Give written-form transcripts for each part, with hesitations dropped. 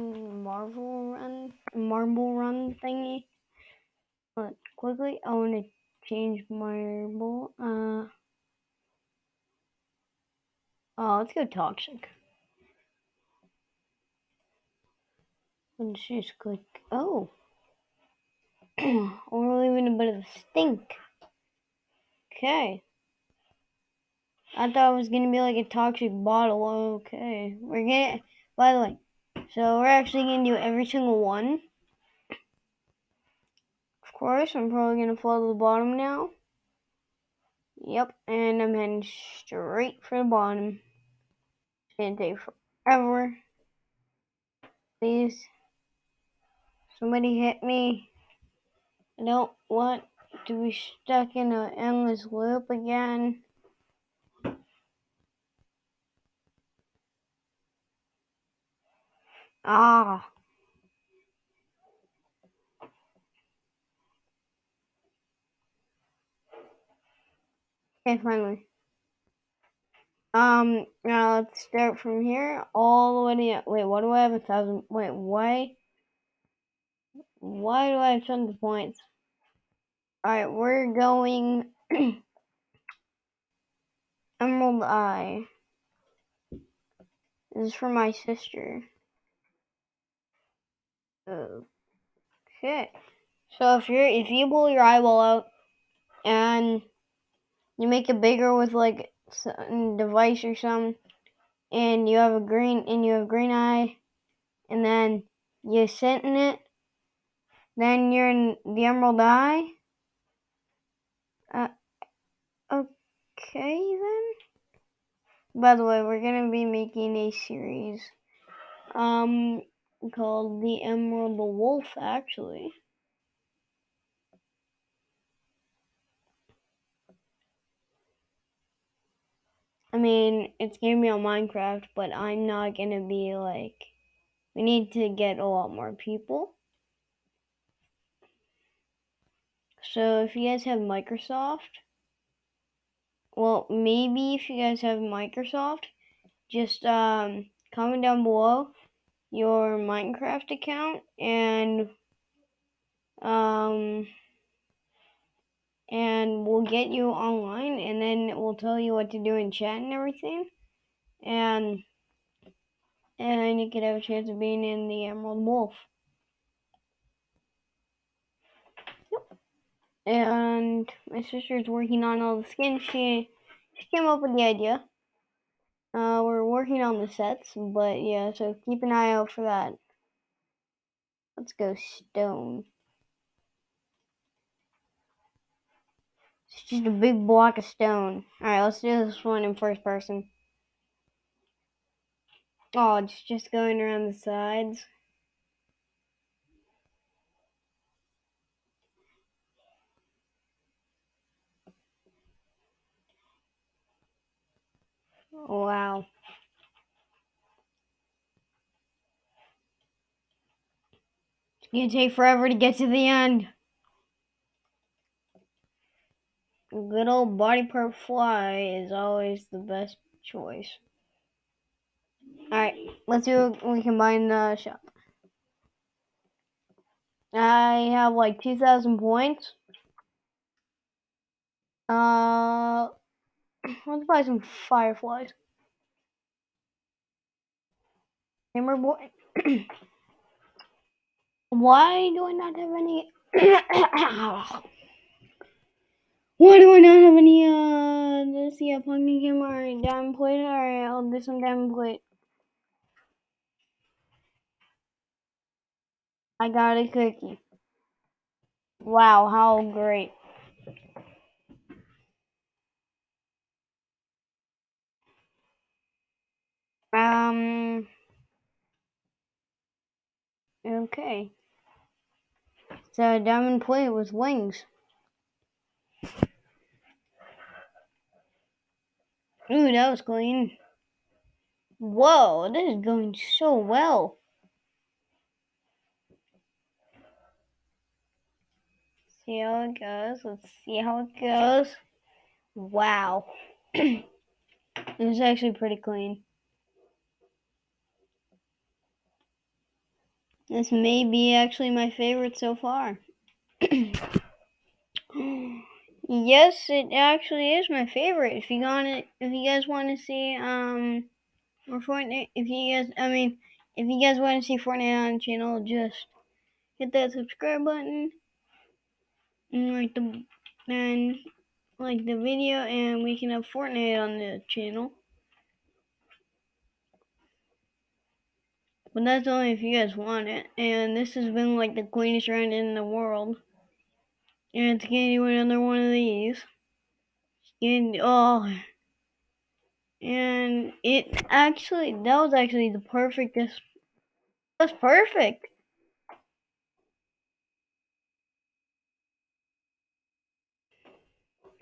marble run thingy. But quickly, I want to change marble. Let's go toxic. Let's just click. Oh, we're leaving a bit of a stink. Okay. I thought it was gonna be like a toxic bottle. Okay. By the way, so we're actually gonna do every single one. Of course, I'm probably gonna fall to the bottom now. Yep, and I'm heading straight for the bottom. It's gonna take forever. Please. Somebody hit me. I don't want to be stuck in an endless loop again. Ah. Okay, finally. Now let's start from here all the way to. Wait, what do I have? 1,000. Wait, why? Why do I have tons of points? Alright, we're going Emerald Eye. This is for my sister. Okay. So if you pull your eyeball out and you make it bigger with like some device or something, and you have green eye, and then you sit in it, then you're in the Emerald Eye. Okay then. By the way, we're gonna be making a series, called the Emerald Wolf, actually. I mean, it's gonna be on Minecraft, but I'm not gonna be like. We need to get a lot more people. So if you guys have Microsoft, well, maybe if you guys have Microsoft, just comment down below your Minecraft account and we'll get you online, and then we'll tell you what to do in chat and everything, and you could have a chance of being in the Emerald Wolf. Yep. And my sister's working on all the skins. She came up with the idea. We're working on the sets, but yeah, so keep an eye out for that. Let's go stone. It's just a big block of stone. Alright, let's do this one in first person. Oh, it's just going around the sides. Wow. It's gonna take forever to get to the end. A good old body part fly is always the best choice. Alright, let's do we combine the shop. I have like 2,000 points. Let's buy some fireflies. Hammer boy. Why do I not have any? Why do I not have any? Let's see, a pumpkin hammer or diamond plate. Alright, I'll do some diamond plate. I got a cookie. Wow, how great. Okay. So diamond plate with wings. Ooh, that was clean. Whoa, this is going so well. See how it goes. Let's see how it goes. Wow. It was actually pretty clean. This may be actually my favorite so far. Yes, it actually is my favorite. If you guys want to see or Fortnite, if you guys want to see Fortnite on the channel, just hit that subscribe button and like the video, and we can have Fortnite on the channel. But that's only if you guys want it. And this has been like the cleanest round in the world. And it's gonna do another one of these. And and that was actually the perfectest. That's perfect.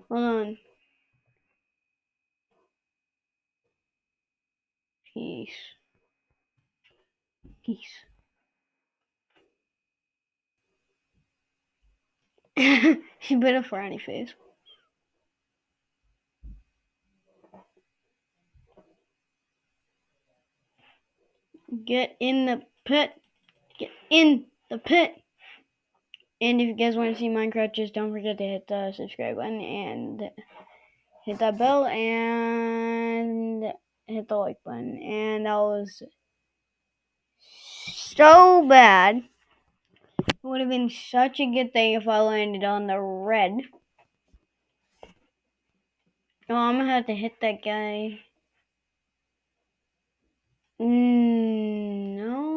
Hold on. Peace. Peace. She put a frowny face. Get in the pit. Get in the pit. And if you guys want to see Minecraft, just don't forget to hit the subscribe button and hit that bell and hit the like button. And that was so bad. It would have been such a good thing if I landed on the red. Oh, I'm gonna have to hit that guy. No.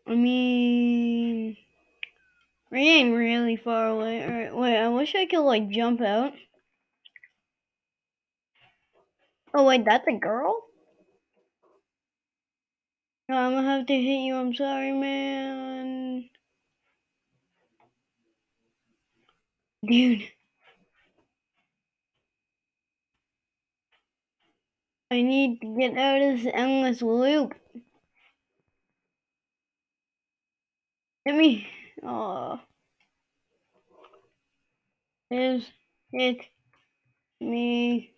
I mean, we're getting really far away. Alright, wait, I wish I could like jump out. Oh wait, that's a girl? No, I'm gonna have to hit you, I'm sorry, man. Dude. I need to get out of this endless loop. Hit me. Oh. Hit me.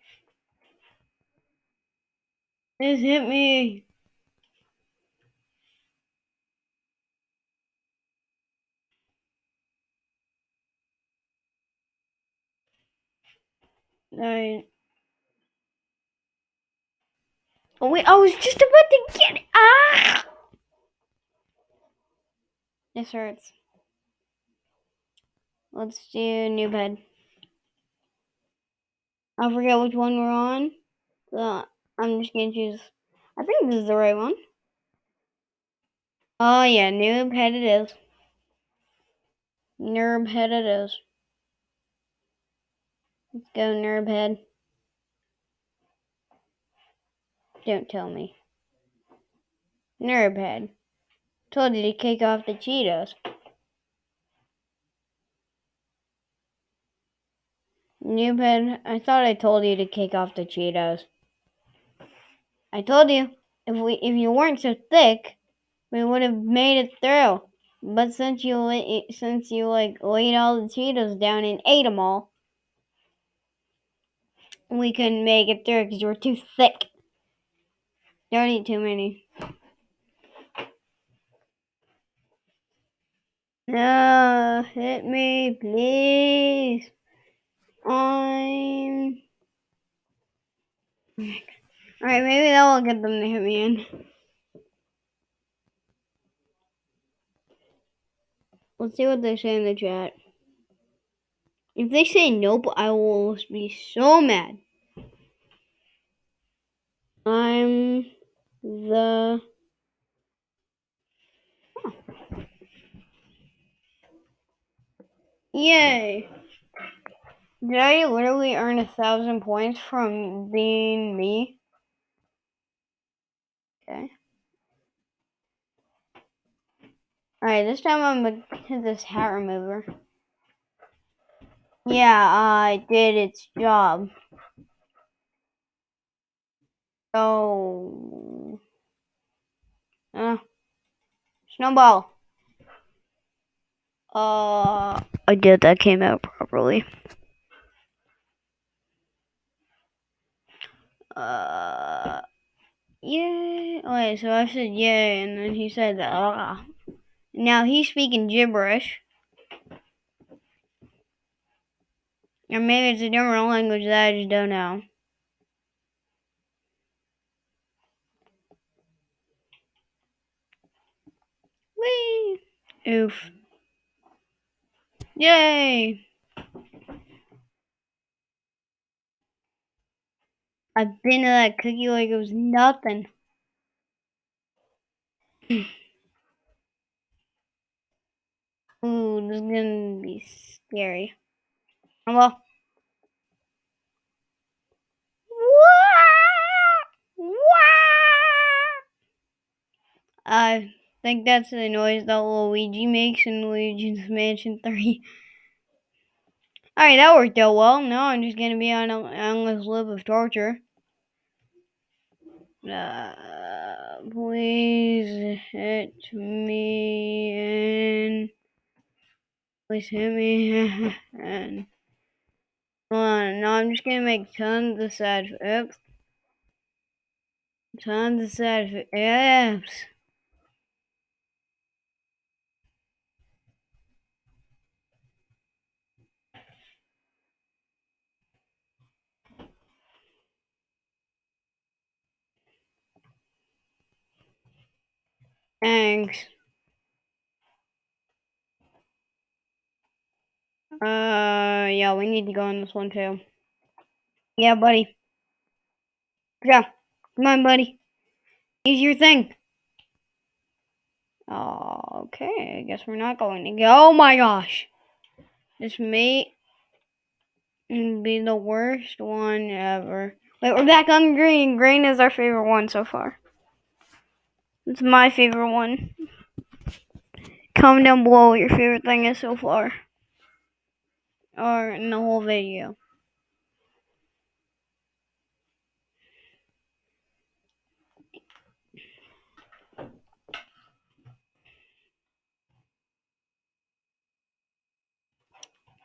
Hit me. Alright. Oh wait, I was just about to get it. Ah! This hurts. Let's do new bed. I forget which one we're on. So I'm just gonna choose. I think this is the right one. Oh yeah, noob head it is. Nerd head it is. Let's go, nerd head. Don't tell me. Nerd head. Told you to kick off the Cheetos. Noob head, I thought I told you to kick off the Cheetos. I told you, if you weren't so thick, we would have made it through. But since you laid all the Cheetos down and ate them all, we couldn't make it through because you were too thick. Don't eat too many. No, hit me, please. Alright, maybe that will get them to hit me in. Let's see what they say in the chat. If they say nope, I will be so mad. I'm the... Oh. Yay! Did I literally earn 1,000 points from being me? Okay. Alright, this time I'm gonna hit this hat remover. Yeah, I did its job. So... snowball. I did, that came out properly. Yeah. Alright, so I said yay, and then he said ah. Now he's speaking gibberish. Or maybe it's a different language that I just don't know. Whee! Oof. Yay! I've been to that cookie like it was nothing. Ooh, this is gonna be scary. Oh, well. I think that's the noise that Luigi makes in Luigi's Mansion 3. Alright, that worked out well. Now I'm just gonna be on an endless loop of torture. Please hit me and please hit me and hold on. Now I'm just gonna make tons of sad oops. Tons of sad oops. Thanks. Yeah, we need to go on this one too. Yeah, buddy. Yeah. Come on, buddy. Use your thing. Oh, okay. I guess we're not going to go. Oh my gosh. This may be the worst one ever. Wait, we're back on green. Green is our favorite one so far. It's my favorite one. Comment down below what your favorite thing is so far. Or in the whole video.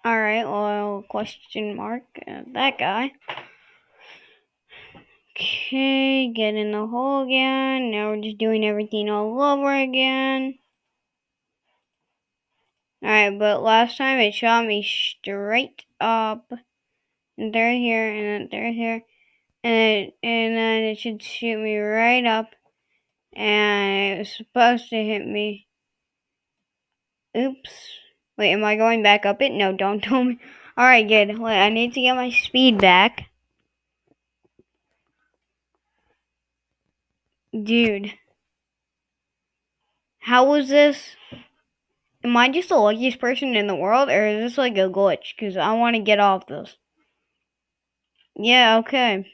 Alright, well, question mark. That guy. Okay, get in the hole again. Now we're just doing everything all over again. Alright, but last time it shot me straight up. And they're here, and then they're here. And then it should shoot me right up. And it was supposed to hit me. Oops. Wait, am I going back up it? No, don't tell me. Alright, good. Wait, I need to get my speed back. Dude. How was this? Am I just the luckiest person in the world? Or is this like a glitch? Because I want to get off this. Yeah, okay.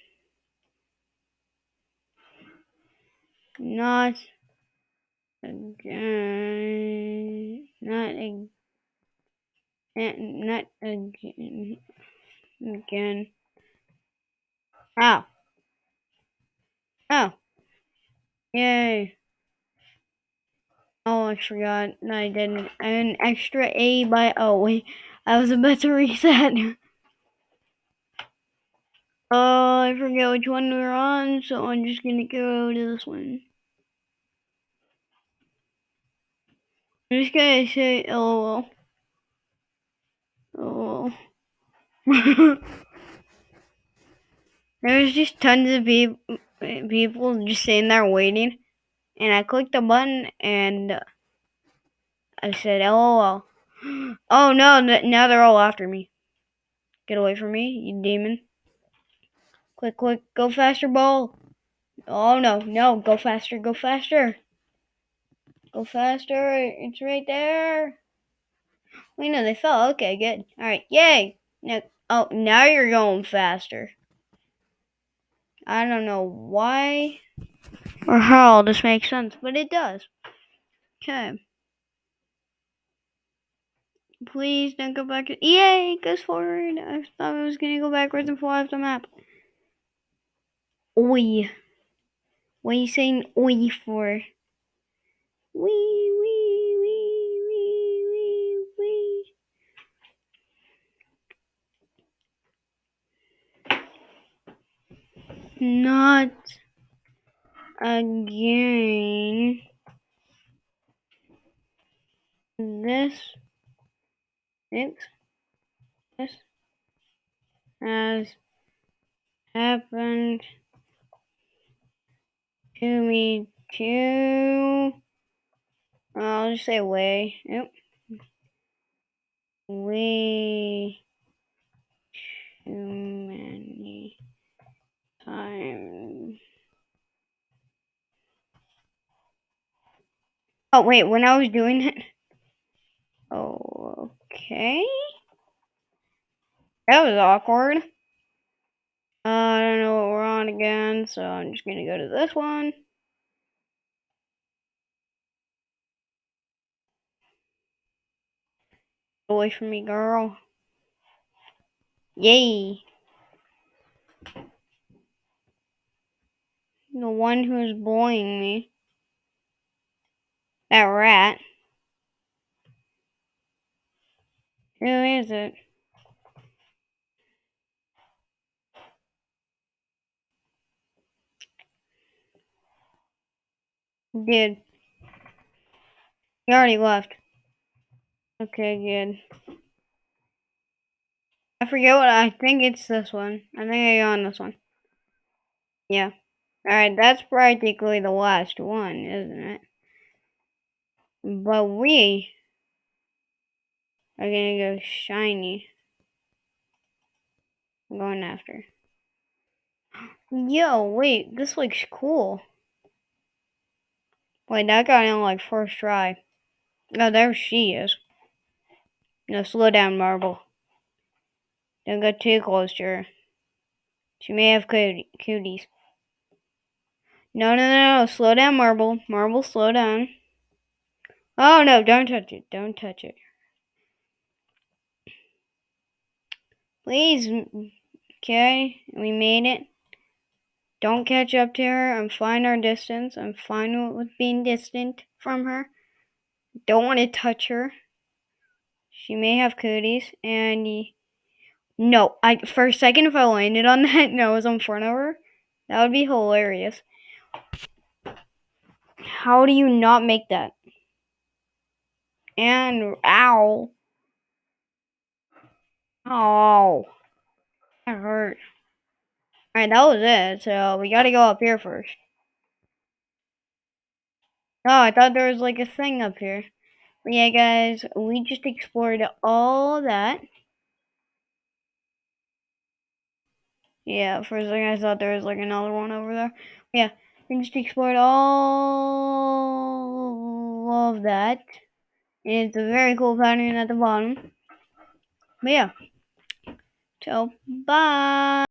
Not again. Not again. Not again. Again. Ow. Oh. Yay. Oh, I forgot. No, I didn't. An extra A by. Oh, wait. I was about to reset. Oh, I forget which one we're on, so I'm just gonna go to this one. I'm just gonna say LOL. LOL. There's just tons of people just sitting there waiting, and I clicked the button and I said LOL. Oh no, now they're all after me. Get away from me, you demon. Quick, go faster, ball. Oh no, go faster, go faster. Go faster, it's right there. Wait, no, they fell. Okay, good. Alright, yay! Now you're going faster. I don't know why or how this makes sense, but it does. Okay. Please don't go back. Yay, it goes forward. I thought I was gonna go backwards and fly off the map. Oi. What are you saying oi for? Wee, wee, wee, wee, wee, wee. Not again. This has happened to me too. I'll just say way. Yep. Way too many times. Oh, wait, when I was doing it. Oh, okay. That was awkward. I don't know what we're on again, so I'm just gonna go to this one. Away from me, girl. Yay. The one who's bullying me. That rat. Who is it? Dude. He already left. Okay, good. I forget what I think it's this one. I think I go on this one. Yeah. Alright, that's practically the last one, isn't it? But we are gonna go shiny. I'm going after. Yo, wait, this looks cool. Wait, that got in like first try. Oh, there she is. No, slow down, Marble. Don't get too close to her. She may have cooties. No, no, no, no. Slow down, Marble. Marble, slow down. Oh, no, don't touch it. Don't touch it. Please. Okay, we made it. Don't catch up to her. I'm fine our distance. I'm fine with being distant from her. Don't want to touch her. She may have cooties. And no, for a second if I landed on that and I was in front of her, that would be hilarious. How do you not make that? And ow. Oh. That hurt. Alright, that was it. So we gotta go up here first. Oh, I thought there was like a thing up here. But yeah, guys, we just explored all that. Yeah, for a second I thought there was like another one over there. But yeah, we just explored all of that. And it's a very cool pattern at the bottom. But yeah. So, bye.